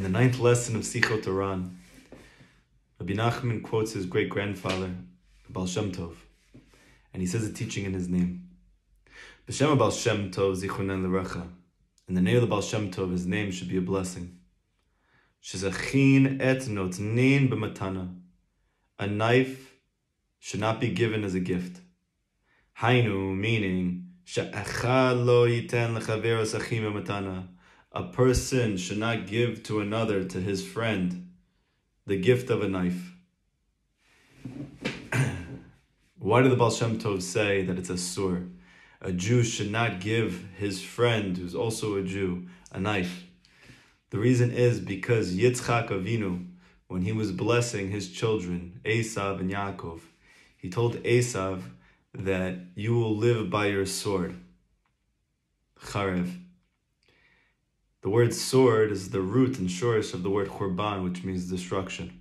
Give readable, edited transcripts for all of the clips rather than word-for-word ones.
the 9th lesson of Sichot HaRan, Rabbi Nachman quotes his great-grandfather, Baal Shem Tov, and he says a teaching in his name. B'Shem Baal Shem Tov Zichronen L'Recha. In the name of the Baal Shem Tov, his name should be a blessing. Shezachin et notnin b'matana. A knife should not be given as a gift. Hainu, meaning, she'echad lo yiten l'chavero sachim b'matana. A person should not give to another, to his friend, the gift of a knife. Why did the Baal Shem Tov say that it's a sur? A Jew should not give his friend, who's also a Jew, a knife. The reason is because Yitzchak Avinu, when he was blessing his children, Esav and Yaakov, he told Esav that you will live by your sword, charev. The word sword is the root and shorish of the word churban, which means destruction.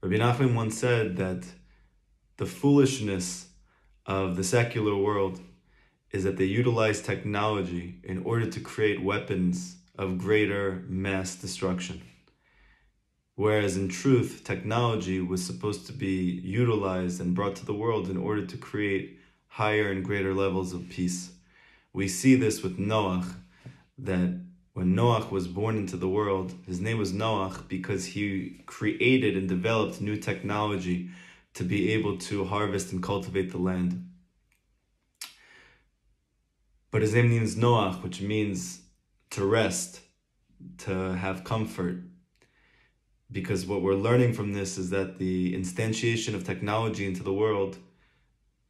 Rabbi Nachman once said that the foolishness of the secular world is that they utilize technology in order to create weapons of greater mass destruction. Whereas in truth, technology was supposed to be utilized and brought to the world in order to create higher and greater levels of peace. We see this with Noach, that when Noach was born into the world, his name was Noach because he created and developed new technology to be able to harvest and cultivate the land. But his name means Noach, which means to rest, to have comfort. Because what we're learning from this is that the instantiation of technology into the world,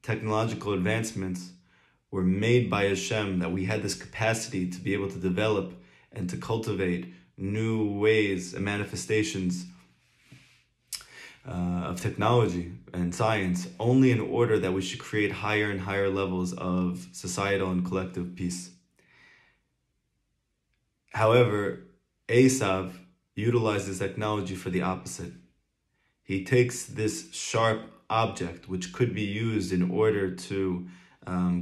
technological advancements, were made by Hashem, that we had this capacity to be able to develop and to cultivate new ways and manifestations of technology and science, only in order that we should create higher and higher levels of societal and collective peace. However, Esav utilizes technology for the opposite. He takes this sharp object, which could be used in order to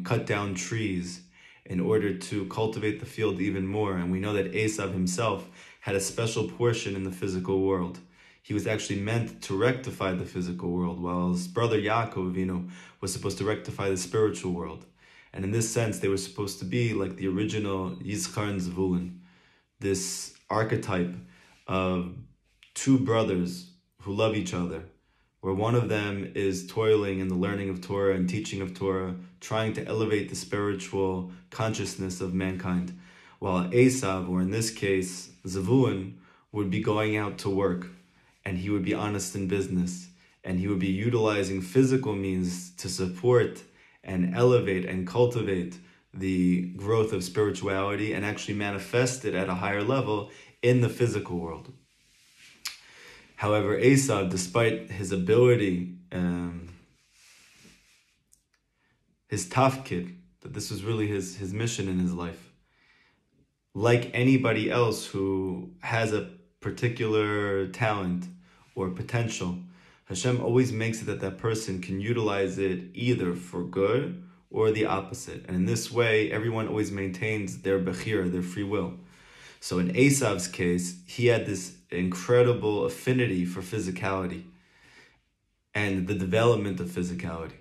cut down trees, in order to cultivate the field even more. And we know that Esav himself had a special portion in the physical world. He was actually meant to rectify the physical world, while his brother Yaakov Avinu was supposed to rectify the spiritual world. And in this sense, they were supposed to be like the original Yisrael and Zvulun, this archetype of two brothers who love each other, where one of them is toiling in the learning of Torah and teaching of Torah, trying to elevate the spiritual consciousness of mankind, while Esav, or in this case, Zavulun, would be going out to work, and he would be honest in business, and he would be utilizing physical means to support and elevate and cultivate the growth of spirituality and actually manifest it at a higher level in the physical world. However, Esav, despite his ability, his tafkid, that this was really his mission in his life, like anybody else who has a particular talent or potential, Hashem always makes it that that person can utilize it either for good or the opposite. And in this way, everyone always maintains their bechira, their free will. So in Esav's case, he had this incredible affinity for physicality and the development of physicality.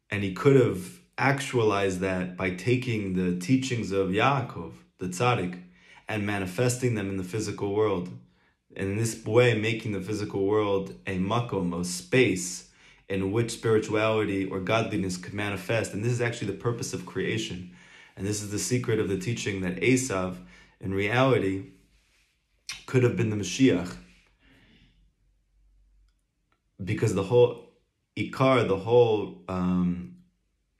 And he could have actualized that by taking the teachings of Yaakov, the tzaddik, and manifesting them in the physical world. And in this way, making the physical world a makom, a space in which spirituality or godliness could manifest. And this is actually the purpose of creation. And this is the secret of the teaching that Esav, in reality, could have been the Mashiach. Because the whole ikar, the whole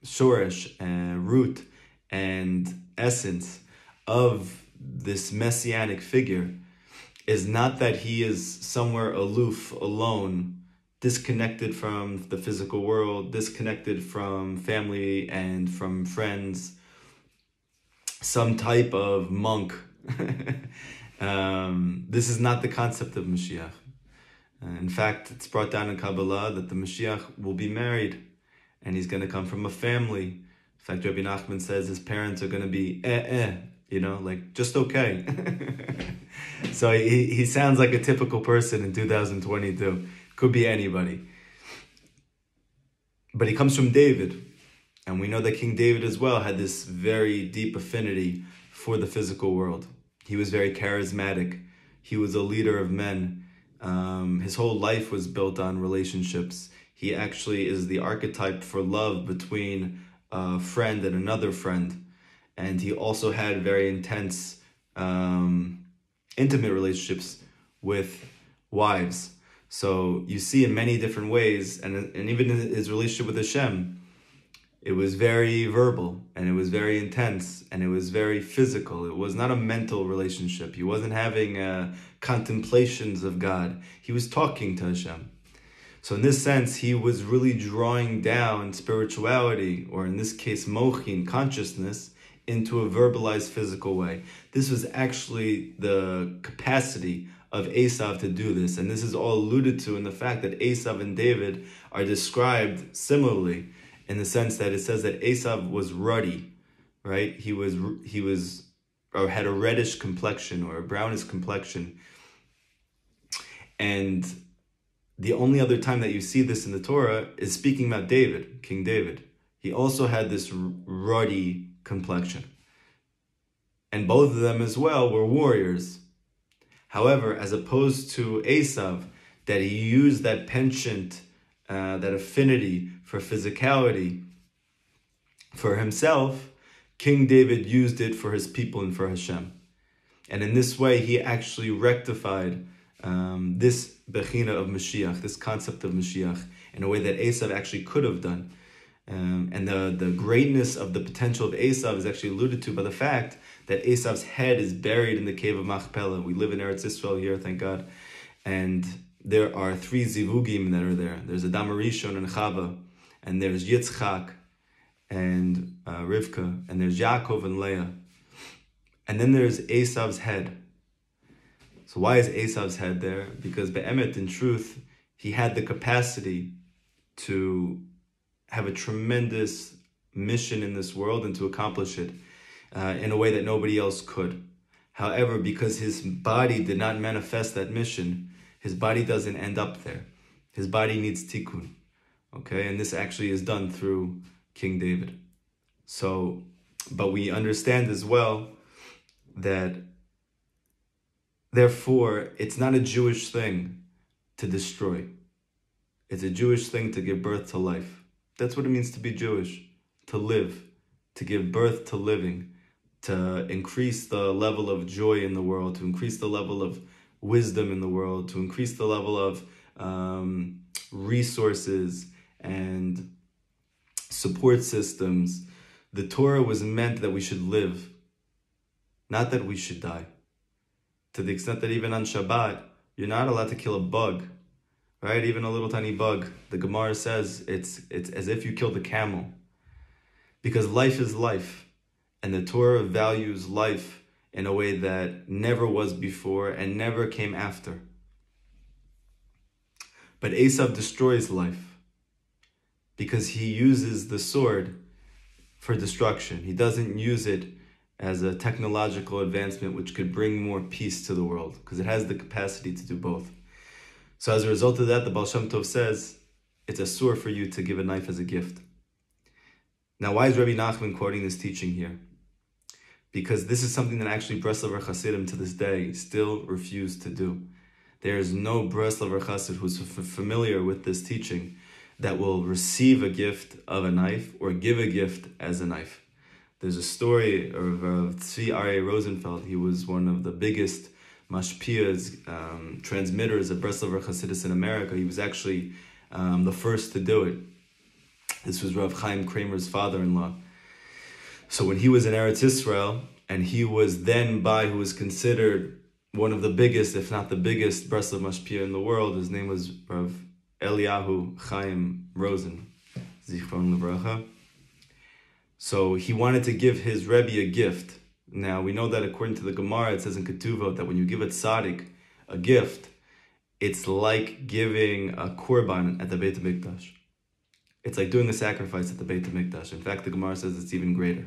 shorish and root and essence of this messianic figure is not that he is somewhere aloof, alone, disconnected from the physical world, disconnected from family and from friends, some type of monk. This is not the concept of Mashiach. In fact, it's brought down in Kabbalah that the Mashiach will be married and he's going to come from a family. In fact, Rabbi Nachman says his parents are going to be like just okay. So he sounds like a typical person in 2022. Could be anybody. But he comes from David. And we know that King David as well had this very deep affinity for the physical world. He was very charismatic. He was a leader of men. His whole life was built on relationships. He actually is the archetype for love between a friend and another friend. And he also had very intense, intimate relationships with wives. So you see in many different ways, and even in his relationship with Hashem, it was very verbal, and it was very intense, and it was very physical. It was not a mental relationship. He wasn't having contemplations of God. He was talking to Hashem. So in this sense, he was really drawing down spirituality, or in this case, mochin, consciousness, into a verbalized physical way. This was actually the capacity of Esav to do this. And this is all alluded to in the fact that Esav and David are described similarly, in the sense that it says that Esav was ruddy, right? He was or had a reddish complexion or a brownish complexion. And the only other time that you see this in the Torah is speaking about David, King David. He also had this ruddy complexion. And both of them as well were warriors. However, as opposed to Esav, that he used that penchant, that affinity for physicality for himself, King David used it for his people and for Hashem. And in this way, he actually rectified this bechina of Mashiach, this concept of Mashiach, in a way that Esav actually could have done. And the greatness of the potential of Esav is actually alluded to by the fact that Esav's head is buried in the cave of Machpelah. We live in Eretz Yisrael here, thank God. And there are 3 zivugim that are there. There's Adam Rishon and Chava, and there's Yitzchak and Rivka, and there's Yaakov and Leah. And then there's Esav's head. So why is Esav's head there? Because be'emet, in truth, he had the capacity to have a tremendous mission in this world and to accomplish it in a way that nobody else could. However, because his body did not manifest that mission, his body doesn't end up there. His body needs tikkun. Okay, and this actually is done through King David. So, but we understand as well that therefore it's not a Jewish thing to destroy. It's a Jewish thing to give birth to life. That's what it means to be Jewish, to live, to give birth to living, to increase the level of joy in the world, to increase the level of wisdom in the world, to increase the level of resources and support systems. The Torah was meant that we should live, not that we should die. To the extent that even on Shabbat, you're not allowed to kill a bug, right? Even a little tiny bug. The Gemara says it's as if you killed a camel. Because life is life. And the Torah values life in a way that never was before and never came after. But Esav destroys life because he uses the sword for destruction. He doesn't use it as a technological advancement which could bring more peace to the world, because it has the capacity to do both. So as a result of that, the Baal Shem Tov says, it's asur for you to give a knife as a gift. Now, why is Rabbi Nachman quoting this teaching here? Because this is something that actually Breslover Hasidim to this day still refuse to do. There is no Breslover Hasid who's familiar with this teaching that will receive a gift of a knife or give a gift as a knife. There's a story of Tzvi Aryeh Rosenfeld. He was one of the biggest mashpiyas, transmitters of Breslover Hasidus in America. He was actually the first to do it. This was Rav Chaim Kramer's father-in-law. So when he was in Eretz Yisrael, and he was then who was considered one of the biggest, if not the biggest, Breslov mashpia in the world, his name was Rav Eliyahu Chaim Rosen, Zichron Livracha. So he wanted to give his Rebbe a gift. Now, we know that according to the Gemara, it says in Ketuvot that when you give a tzaddik a gift, it's like giving a korban at the Beit HaMikdash. It's like doing a sacrifice at the Beit HaMikdash. In fact, the Gemara says it's even greater.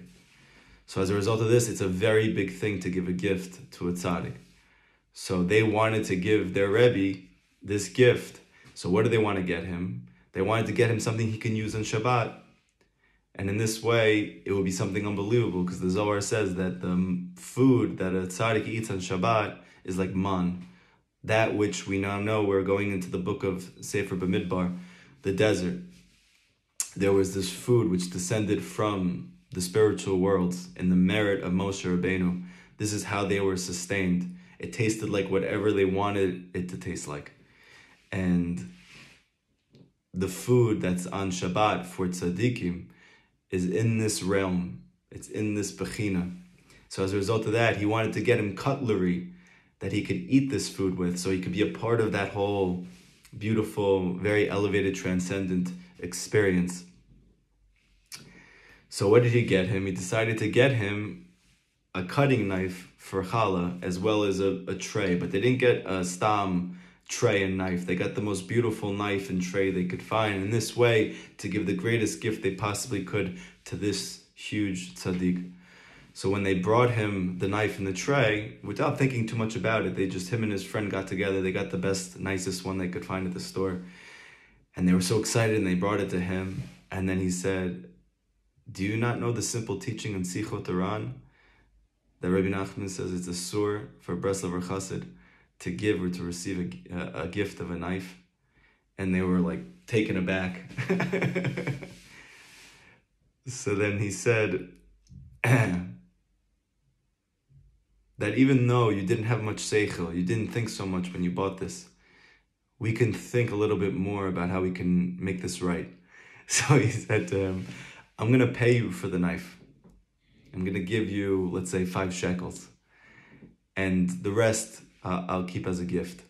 So as a result of this, it's a very big thing to give a gift to a tzaddik. So they wanted to give their Rebbe this gift. So what do they want to get him? They wanted to get him something he can use on Shabbat. And in this way, it will be something unbelievable, because the Zohar says that the food that a tzaddik eats on Shabbat is like man. That which we now know, we're going into the book of Sefer Bamidbar, the desert. There was this food which descended from the spiritual worlds in the merit of Moshe Rabbeinu. This is how they were sustained. It tasted like whatever they wanted it to taste like. And the food that's on Shabbat for tzaddikim is in this realm. It's in this bechina. So as a result of that, he wanted to get him cutlery that he could eat this food with, so he could be a part of that whole beautiful, very elevated, transcendent experience. So what did he get him? He decided to get him a cutting knife for challah, as well as a tray. But they didn't get a stam tray and knife. They got the most beautiful knife and tray they could find. In this way, to give the greatest gift they possibly could to this huge tzaddik. So when they brought him the knife and the tray, without thinking too much about it, him and his friend got together. They got the best, nicest one they could find at the store. And they were so excited, and they brought it to him. And then he said, do you not know the simple teaching in Sichot HaRan? That Rabbi Nachman says it's a sur for Breslaver Chassid to give or to receive a gift of a knife. And they were like taken aback. So then he said that even though you didn't have much seichel, you didn't think so much when you bought this, we can think a little bit more about how we can make this right. So he said to him, I'm going to pay you for the knife. I'm going to give you, let's say, 5 shekels. And the rest I'll keep as a gift.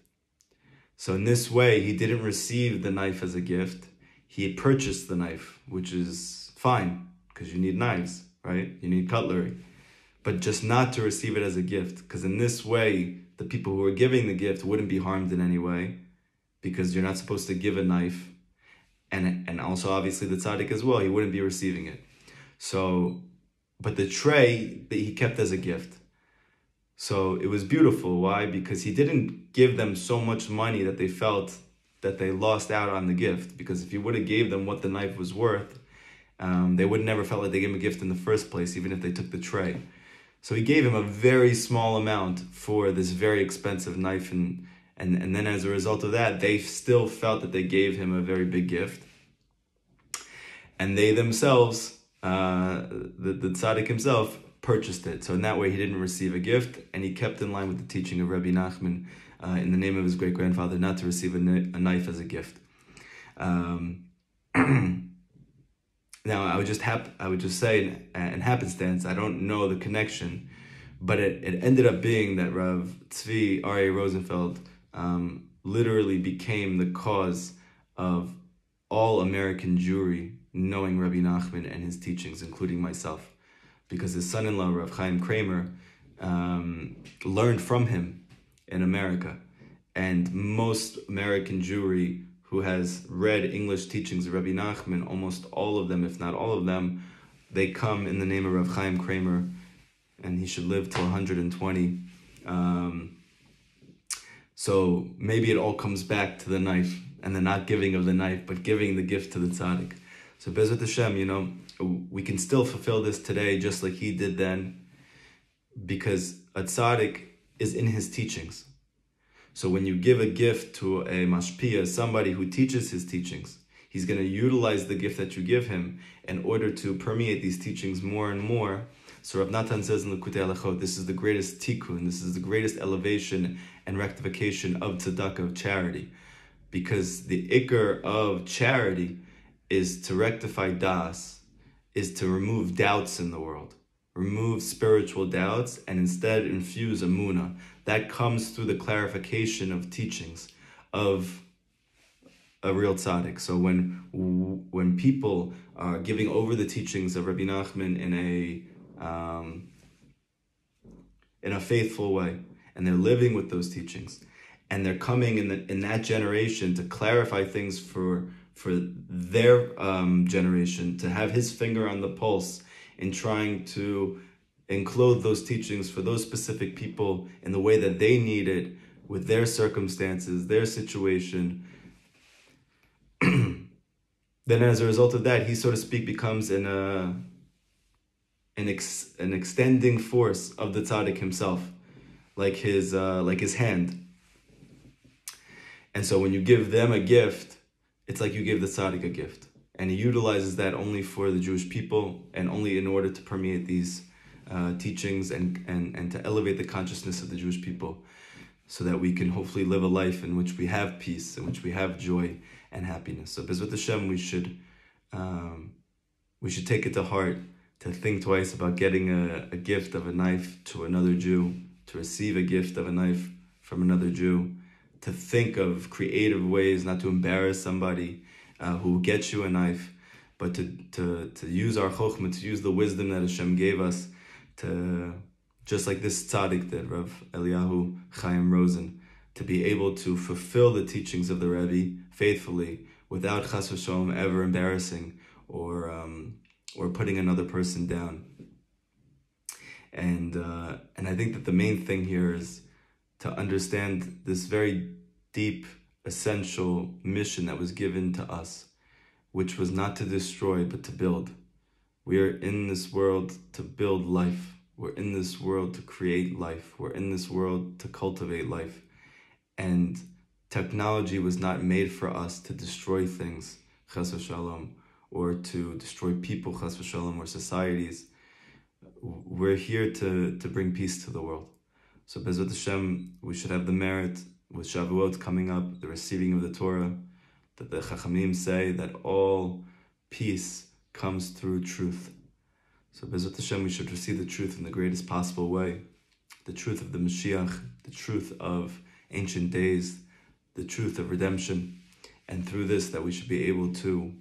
So in this way, he didn't receive the knife as a gift. He purchased the knife, which is fine, because you need knives, right? You need cutlery. But just not to receive it as a gift, because in this way, the people who are giving the gift wouldn't be harmed in any way, because you're not supposed to give a knife. And also, obviously, the tzaddik as well, he wouldn't be receiving it. So, but the tray that he kept as a gift. So it was beautiful. Why? Because he didn't give them so much money that they felt that they lost out on the gift. Because if he would have gave them what the knife was worth, they would never felt like they gave him a gift in the first place, even if they took the tray. So he gave him a very small amount for this very expensive knife, and then as a result of that, they still felt that they gave him a very big gift. And they themselves, the tzaddik himself, purchased it. So in that way, he didn't receive a gift, and he kept in line with the teaching of Rabbi Nachman in the name of his great-grandfather, not to receive a knife as a gift. Now, I would just say, in happenstance, I don't know the connection, but it ended up being that Rav Tzvi Aryeh Rosenfeld literally became the cause of all American Jewry knowing Rabbi Nachman and his teachings, including myself, because his son-in-law, Rav Chaim Kramer, learned from him in America. And most American Jewry who has read English teachings of Rabbi Nachman, almost all of them, if not all of them, they come in the name of Rav Chaim Kramer, and he should live till 120. So maybe it all comes back to the knife, and the not giving of the knife, but giving the gift to the tzaddik. So Bezrat Hashem, we can still fulfill this today just like he did then, because a tzaddik is in his teachings. So when you give a gift to a mashpia, somebody who teaches his teachings, he's going to utilize the gift that you give him in order to permeate these teachings more and more. So Rav Natan says in Likutei Halachot, this is the greatest tikkun, this is the greatest elevation and rectification of tzedakah, of charity. Because the ikar of charity is to rectify das, is to remove doubts in the world. Remove spiritual doubts and instead infuse emunah. That comes through the clarification of teachings of a real tzaddik. So when people are giving over the teachings of Rabbi Nachman in a faithful way, and they're living with those teachings, and they're coming in that generation to clarify things for their generation, to have his finger on the pulse in trying to enclose those teachings for those specific people in the way that they need it, with their circumstances, their situation, then as a result of that, he, so to speak, becomes an extending force of the tzaddik himself, like his hand. And so when you give them a gift, it's like you give the tzaddik a gift. And he utilizes that only for the Jewish people and only in order to permeate these teachings and to elevate the consciousness of the Jewish people, so that we can hopefully live a life in which we have peace, in which we have joy and happiness. So Bezrat Hashem, we should take it to heart to think twice about getting a gift of a knife to another Jew, to receive a gift of a knife from another Jew, to think of creative ways not to embarrass somebody who gets you a knife, but to use our chokhmah, to use the wisdom that Hashem gave us, to, just like this tzaddik did, Rav Eliyahu Chaim Rosen, to be able to fulfill the teachings of the Rebbe faithfully without chas v'sholom ever embarrassing or putting another person down. And I think that the main thing here is to understand this very deep, essential mission that was given to us, which was not to destroy, but to build. We are in this world to build life. We're in this world to create life. We're in this world to cultivate life. And technology was not made for us to destroy things, chas v'shalom, or to destroy people, chas v'shalom, or societies. We're here to bring peace to the world. So Bezrat Hashem, we should have the merit, with Shavuot coming up, the receiving of the Torah, that the Chachamim say that all peace comes through truth. So Bezrat Hashem, we should receive the truth in the greatest possible way. The truth of the Mashiach, the truth of ancient days, the truth of redemption. And through this, that we should be able to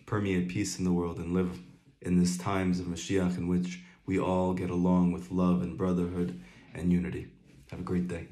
permeate peace in the world and live in these times of Mashiach in which we all get along with love and brotherhood and unity. Have a great day.